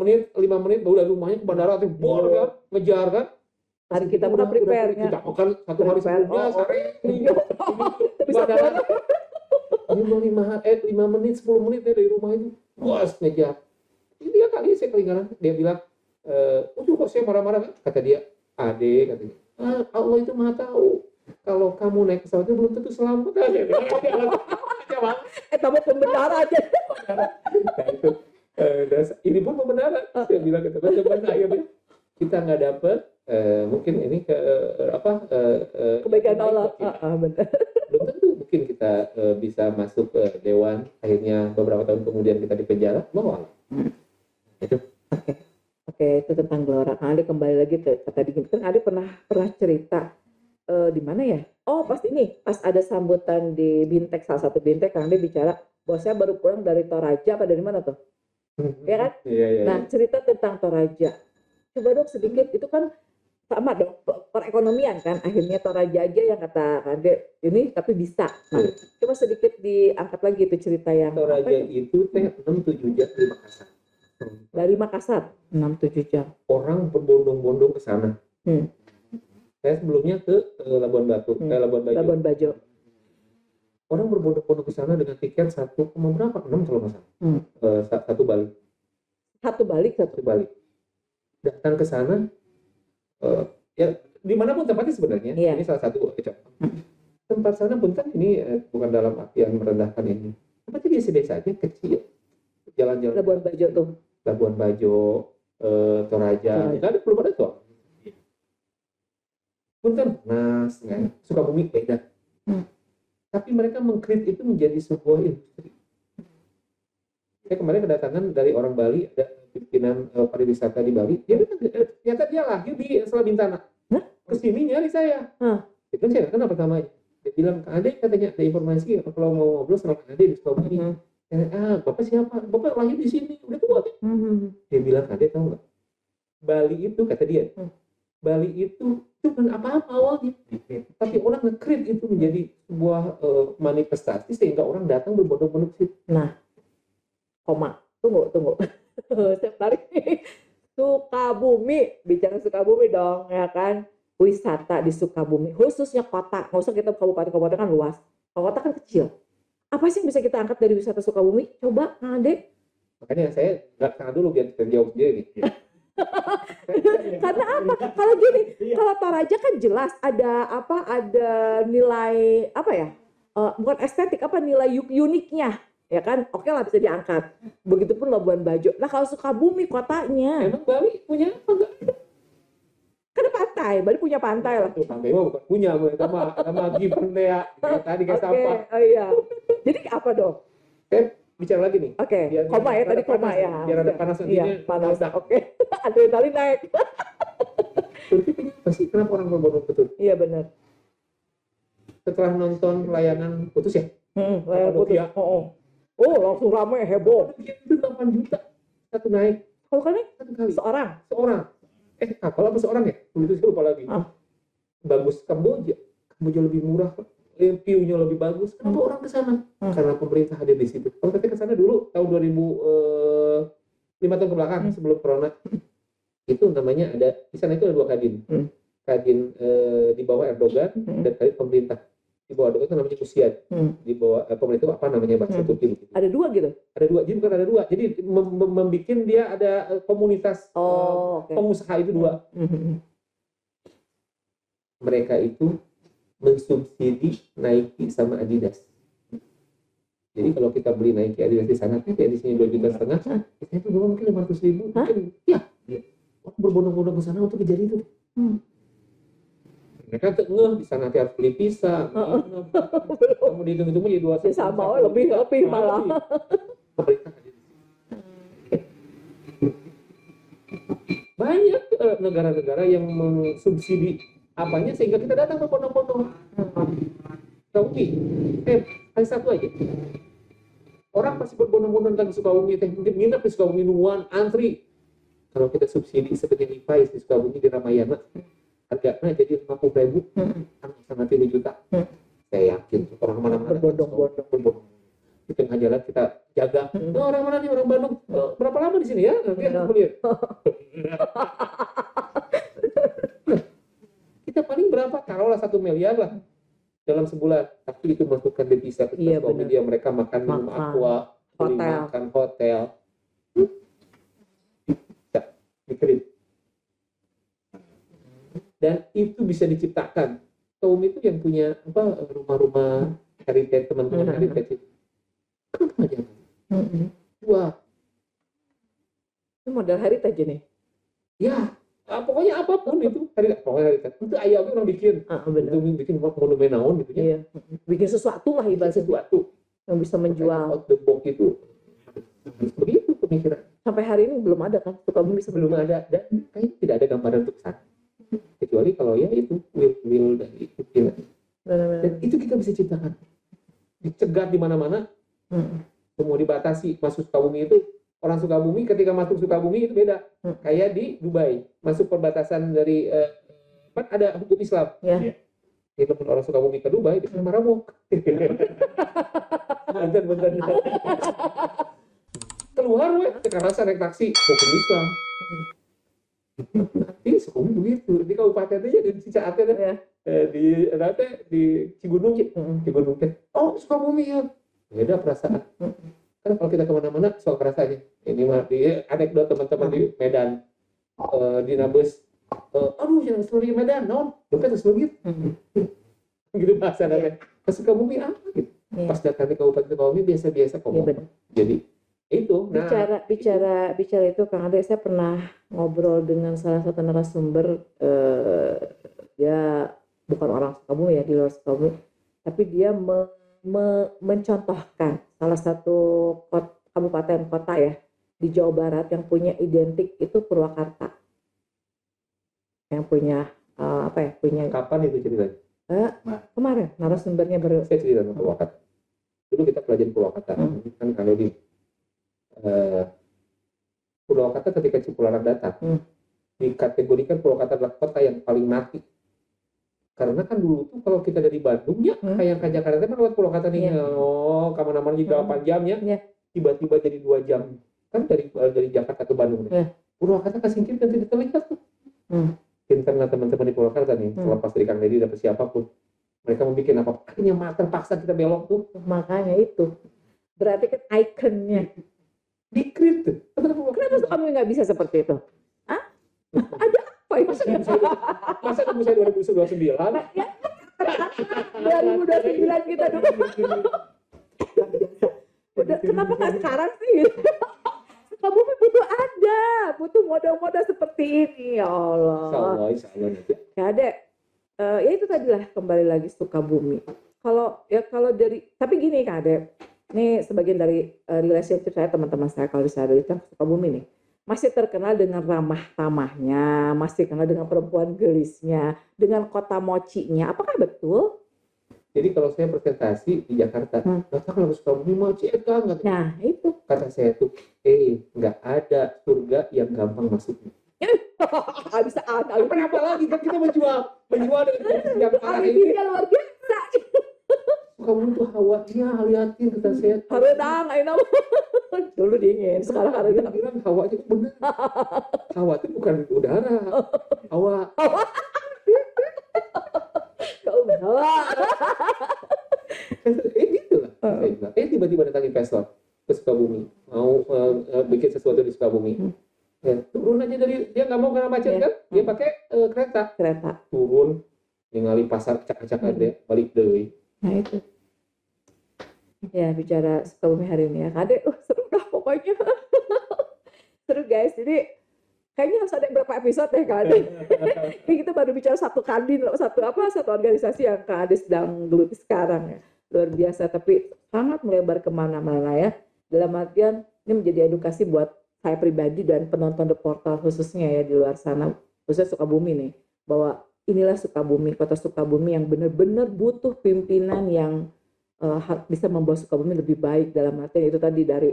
menit, 5 menit udah rumahnya ke bandara tuh bor kan, ngejar kan. Hari kita udah prepare nya. Kita makan 1 hari sebelumnya sore ini. Bisa 5 menit, 10 menit ya dari rumah itu. Bos ngejar. Ini dia kali saya ketinggalan. Dia bilang kok saya marah-marah kan? Kata dia, Ade, katanya, Allah itu maha tahu. Kalau kamu naik pesawat itu belum tentu selamat aja. Tambah pembenaran aja. Nah itu, ini pun pembenaran. Saya bilang ke teman-teman, akhirnya kita nggak dapet, mungkin ini kebaikan Allah. Benar. Belum tentu mungkin kita bisa masuk ke dewan. Akhirnya beberapa tahun kemudian kita di penjara. Mau itu. Oke, itu tentang Gelora. Kang Ade kembali lagi ke tadi kan Ade pernah cerita di mana ya? Oh, pas ada sambutan di Bintek, salah satu Bintek, Kang Ade bicara bahwa saya baru pulang dari Toraja, apa dari mana tuh? Ya kan? Iya. Nah, cerita tentang Toraja. Coba dong sedikit, itu kan sama dong perekonomian kan, akhirnya Toraja aja yang kata Kang Ade ini tapi bisa. Nah, coba sedikit diangkat lagi itu cerita yang Toraja itu 6-7 jam dari Makassar. Dari Makassar 6-7 jam. Orang berbondong-bondong ke sana. Saya sebelumnya ke Labuan Batu, Labuan Bajo. Orang berbondong-bondong ke sana dengan tiket 1, berapa? 6 kalau nggak salah. Satu balik. Satu balik. Datang ke sana, ya dimanapun tempatnya sebenarnya. Iya. Ini salah satu contoh. Tempat sana pun kan ini bukan dalam artian merendahkan ini. Tempatnya biasa-biasa aja, kecil. Jalan-jalan. Labuan Bajo tuh. Labuan Bajo, Toraja, belum ada tuh. Punten Nas kan, Sukabumi beda. Tapi mereka meng-create itu menjadi sebuah industri. Saya kemarin kedatangan dari orang Bali, ada pimpinan pariwisata di Bali. Ternyata dia lahir di Selat Bintana. Kesini nyari saya. Itu saya kenal pertamanya. Dia bilang, Kak Ade katanya ada informasi kalau mau ngobrol sama Kak Ade di Sukabumi. Bapak siapa? Bapak lahir di sini, udah tua. Dia bilang, Kak Ade tahu nggak? Bali itu, kata dia, Bali itu bukan apa-apa awalnya, tapi orang nge-create itu menjadi sebuah manifestasi sehingga orang datang berbondong-bondong ke situ. Nah, tunggu. Saya tarik. Sukabumi, bicara Sukabumi dong, ya kan? Wisata di Sukabumi, khususnya kota, nggak usah kita kabupaten kan luas, kota kan kecil. Apa sih yang bisa kita angkat dari wisata Sukabumi? Coba, Ade. Makanya saya nggak sana dulu biar terjawab sendiri. Karena apa? Kalau gini, kalau Toraja kan jelas ada nilai bukan estetik, nilai uniknya, ya kan? Oke lah bisa diangkat. Begitupun Labuan Bajo. Nah kalau Sukabumi kotanya, emang Bali punya apa enggak? Kan ada pantai, Bali punya pantai lah. Pantai mah bukan punya, sama given ya tadi kayak sampah. Oh iya. Jadi apa dong? Bicara lagi nih. Oke, koma ya tadi koma ya. Biar ada panas nantinya. Iya, panas. Oke. Adrenalin naik. Pasti kenapa orang berbondong betul? Iya benar. Setelah nonton layanan putus ya? Layanan putus. Oh, langsung ramai heboh. Itu 8 juta satu naik. Kalau kali? Satu kali. Seorang. Kapal apa seorang ya? Itu saya lupa lagi. Bagus Kamboja lebih murah. View-nya lebih bagus. Kenapa orang ke sana? Karena pemerintah hadir di situ. Kalau kita ke sana dulu tahun 5 tahun ke belakang sebelum corona, itu namanya ada di sana itu ada 2 kadin. Kadin di bawah Erdogan dan kadin pemerintah. Di bawah Erdogan itu namanya Kusiad. Di bawah pemerintah itu apa namanya bahasa Turki? Ada 2 gitu? Ada 2. Jadi bukan ada 2. Jadi membikin dia ada komunitas pengusaha itu 2. Mereka itu mensubsidi Nike sama Adidas. Jadi kalau kita beli Nike Adidas di sana, kayak di sini 2,5 juta, kita itu dulu mungkin 500.000. Ya, orang berbondong-bondong ke sana untuk kejar itu. Mereka tuh di sana nanti harus beli pisang. Kamu dihitung-hitung jadi 2 sama lebih malah. Banyak negara-negara yang mensubsidi apanya sehingga kita datang berbondong-bondong. Sukabumi, hanya satu aja. Orang pasti berbondong-bondong ke Sukabumi, nginep di Sukabumi nuan, antri. Kalau kita subsidi seperti Levi's di Sukabumi di Ramayana, harganya jadi 50.000, kan nanti 2 juta. Saya yakin orang mana-mana berbondong-bondong. Di tengah jalan kita jaga. Orang mana nih, orang Bandung? Berapa lama di sini ya? Nanti aku lihat. Kita paling berapa? Taruhlah 1 miliar lah dalam sebulan. Tapi itu masukkan devisa ke media, mereka makan minum aqua, makan hotel. Bisa dikirim. Dan itu bisa diciptakan. Kaum itu yang punya rumah-rumah heritage, teman-teman heritage itu. Kenapa nggak jangan? Wah. Itu model heritage nih. Ya. Pokoknya apapun itu heritage itu ayamnya orang bikin bikin monumen naon gitu ya. Iya. Bikin sesuatu lah ibarat sesuatu yang bisa menjual. Out the box itu begitu pemikiran. Sampai hari ini belum ada kan? Sukabumi belum ada dan kayaknya tidak ada gambaran untuk sana. Kecuali kalau ya itu will dari itu dan itu kita bisa ciptakan. Dicegat di mana-mana. Semua dibatasi. Masuk Sukabumi itu orang Sukabumi ketika masuk Sukabumi itu beda. Kayak di Dubai, masuk perbatasan dari kan ada hukum Islam. Ya. Itu pun orang Sukabumi ke Dubai, dia marabok. Bener. Keluar kekerasan naik taksi, hukum Islam. Ini Sukabumi begitu. Di kabupaten aja di Cicaate di Cigunung teh. Oh, Sukabumi ya. Beda perasaan. Kan kalau kita kemana-mana soal perasaannya. Ini mah di anekdot teman-teman di Medan, di Nabes, aduh jangan selalu di Medan, dompet selalu gitu. Gitu bahasa namanya. Pas Sukabumi apa gitu. Pas datang di Kabupaten Sukabumi biasa-biasa kok. Jadi itu. Bicara itu Kang Ade, saya pernah ngobrol dengan salah satu narasumber dia bukan orang Sukabumi ya, di luar Sukabumi, tapi dia mencontohkan salah satu kabupaten kota ya di Jawa Barat yang punya identik itu Purwakarta, yang punya punya. Kapan itu ceritanya? Kemarin narasumbernya baru. Saya cerita tentang Purwakarta. Dulu kita pelajari Purwakarta, kan kalau di Purwakarta ketika Cipularang datang, dikategorikan Purwakarta adalah kota yang paling mati. Karena kan dulu tuh kalau kita dari Bandung ya, kayak ke Jakarta kan lewat Purwakarta nih, kemana-mana juga 8 jam ya, tiba-tiba jadi 2 jam kan dari Jakarta ke Bandung nih. Purwakarta kesingkir dan tidak terlihat tuh. Karena teman-teman di Purwakarta nih, selepas dari Kang Deddy dapat siapapun, mereka mau bikin apa? Akhirnya terpaksa kita belok tuh. Makanya itu, berarti kan ikonnya. Dikrit tuh. Kenapa kamu nggak bisa seperti itu? Ada apa ya? Masa kamu saya 2029? 2029 kita dulu. Udah, kenapa nggak sekarang sih? Sukabumi butuh model-model seperti ini, ya Allah. Insya Allah. Ya Dek, ya itu tadi lah, kembali lagi Sukabumi. Kalau dari, tapi gini Kak Dek, ini sebagian dari relationship saya, teman-teman saya kalau bisa dari Sukabumi nih, masih terkenal dengan ramah tamahnya, masih terkenal dengan perempuan gelisnya, dengan kota mocinya. Apakah betul? Jadi kalau saya presentasi di Jakarta, masa kalau Sukabumi moci enggak. Nah itu. Kata saya tuh, nggak ada surga yang gampang masuknya. Nggak bisa ada. Apa lagi kan kita menjual dengan yang parah ini. Luar biasa. Sukabumi tuh hawanya, liatin kata saya. Haredang, enak. Dulu dingin, sekarang haredang. Bilang hawa itu benar. Hawa itu bukan udara. Hawa. Hawa. Gitu lah. Tiba-tiba datang investor ke Sukabumi, mau bikin sesuatu di Sukabumi. Turun aja dia nggak mau karena macet kan, dia pakai kereta. Turun, ningali pasar cak-cak aja, balik deui. Nah itu. Ya bicara Sukabumi hari ini ya, Kade, seru dah pokoknya. Seru guys, jadi kayaknya harus ada berapa episode ya Kade. Ini kita baru bicara satu kadin, satu organisasi yang Kade sedang geluti sekarang ya. Luar biasa, tapi sangat melebar kemana-mana ya. Dalam artian ini menjadi edukasi buat saya pribadi dan penonton The Portal khususnya ya di luar sana, khususnya Sukabumi nih, bahwa inilah Sukabumi, kota Sukabumi yang benar-benar butuh pimpinan yang bisa membawa Sukabumi lebih baik, dalam artian itu tadi dari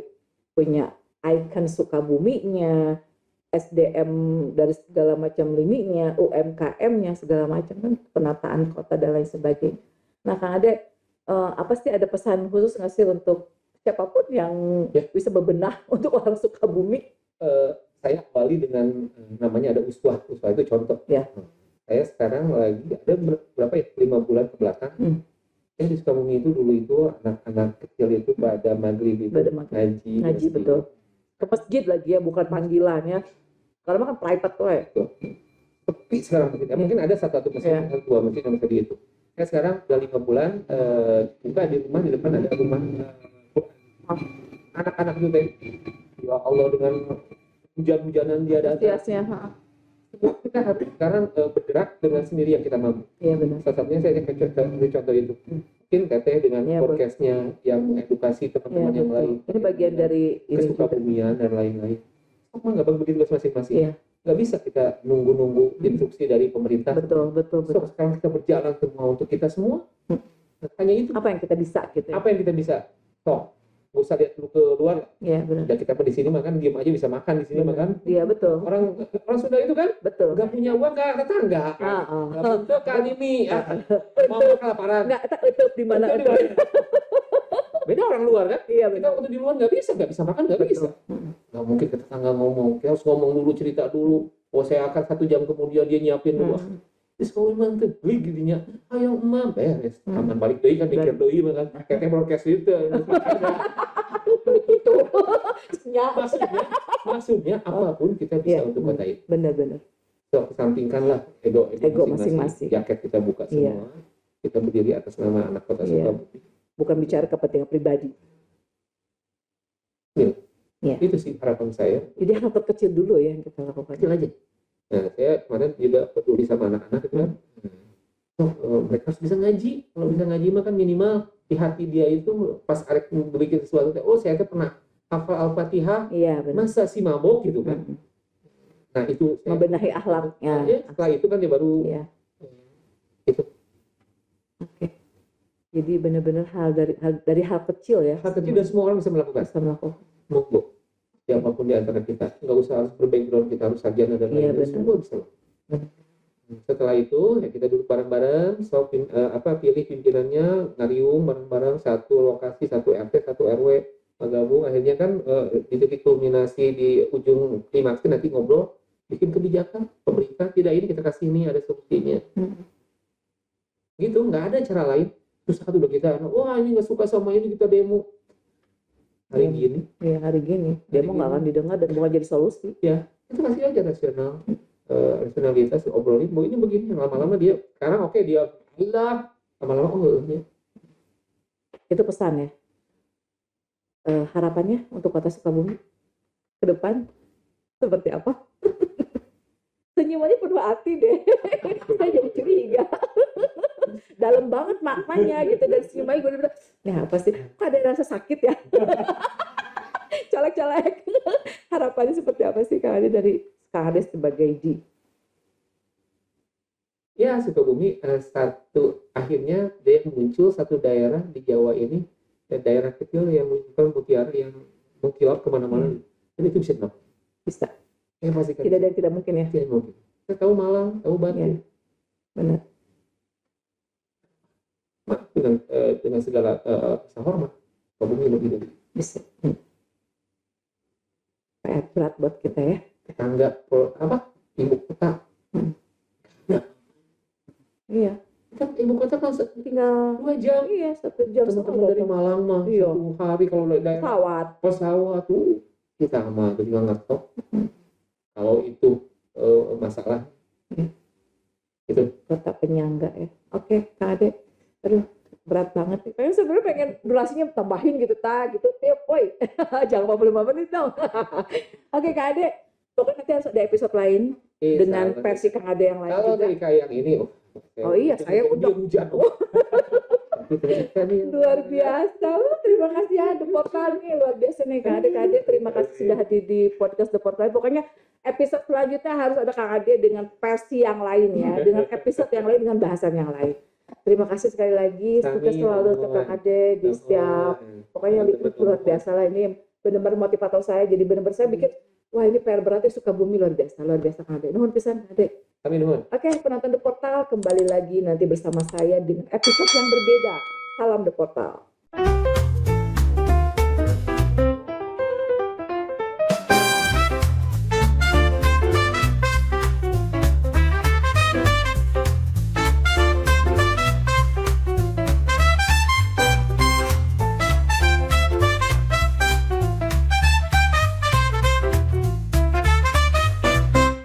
punya ikon Sukabuminya, SDM dari segala macam lininya, UMKM-nya segala macam kan, penataan kota dan lain sebagainya. Nah Kang Ade, apa sih ada pesan khusus nggak sih untuk siapapun yang bisa bebenah untuk orang Sukabumi? Saya awali dengan namanya ada uswah itu contoh. Ya. Saya sekarang lagi ada berapa ya 5 bulan ke belakang. Di Sukabumi itu dulu itu anak-anak kecil itu pada maghrib itu ngaji betul. Ke masjid lagi ya, bukan panggilannya. Karena kan private tuh ya. Tapi sekarang mungkin ada satu masjid, dua masjid yang bisa dihitung. Saya sekarang udah 5 bulan buka di rumah, di depan ada rumah anak-anak itu teh. Ya Allah, dengan hujan-hujanan dia datang. Kita harus sekarang bergerak dengan sendiri yang kita mampu. Iya benar. Salah satunya saya contoh itu. Mungkin Teteh dengan podcastnya yang edukasi teman-teman yang lain. Ini bagian dari kesukabumian dan lain-lain. Semua nggak bagi tugas masing-masing. Nggak bisa kita nunggu instruksi dari pemerintah. Betul. Sekarang kita berjalan semua untuk kita semua. Hanya itu. Apa yang kita bisa gitu. Apa yang kita bisa? Nggak usah lihat dulu ke luar. Iya benar. Dan kita di sini makan, diam aja bisa makan di sini makan. Iya betul. Orang sudah itu kan. Betul. Nggak punya uang ke tetangga. Nggak punya ke animi. Mau kelaparan. Nggak tutup di mana. Beda orang luar kan. Iya kita waktu di luar nggak bisa makan nggak bisa. Nggak mungkin ke tetangga ngomong. Kita harus ngomong dulu, cerita dulu. Saya akan 1 jam kemudian dia nyiapin dulu. Terus kalau emang tuh beli gidinya, ayo emang beres. Aman balik doi kan, mikir doi kan. Kayak broadcast itu. Itu. Maksudnya apapun kita bisa untuk kota itu. Benar. So, kesampingkanlah ego masing-masing. Jaket kita buka semua. Kita berdiri atas nama anak kota Sukabumi. Bukan bicara kepentingan pribadi. Itu sih harapan saya. Jadi hal terkecil dulu ya yang kita lakukan. Kecil aja. Nah, saya kemarin juga peduli sama anak-anak itu kan. Mereka harus bisa ngaji. Kalau bisa ngaji mah kan minimal di hati dia itu pas arek bikin sesuatu, saya tuh pernah hafal Al-Fatihah. Iya, benar. Masa si mabok gitu kan. Nah, itu membenahi akhlaknya. Setelah itu kan dia baru itu. Oke. Jadi benar-benar dari hal kecil ya. Hal kecil dan semua orang bisa melakukan. Monggo. Siapapun di antara kita, nggak usah harus berbackground, kita harus sarjana dan lain-lain, semua bisa. Setelah itu ya kita duduk bareng-bareng, pilih pimpinannya, ngariung bareng-bareng, satu lokasi, satu RT, satu RW, gabung. Akhirnya kan di titik kulminasi di ujung klimaksnya nanti ngobrol, bikin kebijakan pemerintah tidak ini kita kasih ini ada subsidinya. Gitu, nggak ada cara lain. Terus satu udah kita, wah ini nggak suka sama ini, kita demo. Hari gini demo nggak akan didengar dan bukan jadi solusi. Ya itu kasih aja rasionalitas, obrolin bahwa ini begini, lama-lama dia sekarang dia hilang, lama-lama itu pesan ya. Harapannya untuk Kota Sukabumi ke depan seperti apa? Senyumannya penuh hati deh. Saya jadi curiga. Dalam banget maknanya gitu, dan senyumannya gue bilang, nah apa sih? Kok ada rasa sakit ya? Colek-colek. Harapannya seperti apa sih Kang Ade dari Kang Ade sebagai D? Ya, Sukabumi akhirnya dia muncul satu daerah di Jawa ini, daerah kecil yang menunjukkan mutiara yang mengkilap kemana-mana. Dan itu bisa dilakukan. Bisa. Ya, pasti kan. Tidak ada yang tidak mungkin ya. Tidak mungkin. Kita tahu Malang, tahu Banten. Ya. Benar. Dengan segala hormat, Sukabumi lebih bisa. PR berat buat kita ya. Tetangga ibu kota. Iya. Kan ibu kota kan tinggal 2 jam. Iya, 1 jam teman-teman dari Malang mah. Iya. 1 hari kalau daerah pesawat tuh kita mah tinggal ngetok. Kalau itu masalah itu kota penyangga ya. Oke, Kang Ade. Aduh, berat banget nih. Sebenarnya pengen durasinya tambahin gitu gitu. Woi. Jangan 45 menit dong. Oke, Kang Ade. Pokoknya nanti harus ada episode lain dengan versi Kang Ade yang lain kalau juga. Kalau kayak yang ini iya, saya udah hujan. Luar biasa. Terima kasih ya The Portal nih, luar biasa nih Kang Ade. Terima kasih sudah hadir di podcast The Portal. Pokoknya episode selanjutnya harus ada Kang Ade dengan versi yang lain ya, dengan episode yang lain, dengan bahasan yang lain. Terima kasih sekali lagi, sukses selalu untuk Kang Ade di setiap, pokoknya luar biasa lah, ini benar-benar motivator saya, jadi benar-benar saya bikin, wah ini PR beratnya Sukabumi luar biasa Kang Ade. Nuhun pisan Kang Ade. Amin, nuhun. Oke, penonton The Portal kembali lagi nanti bersama saya dengan episode yang berbeda. Salam The Portal.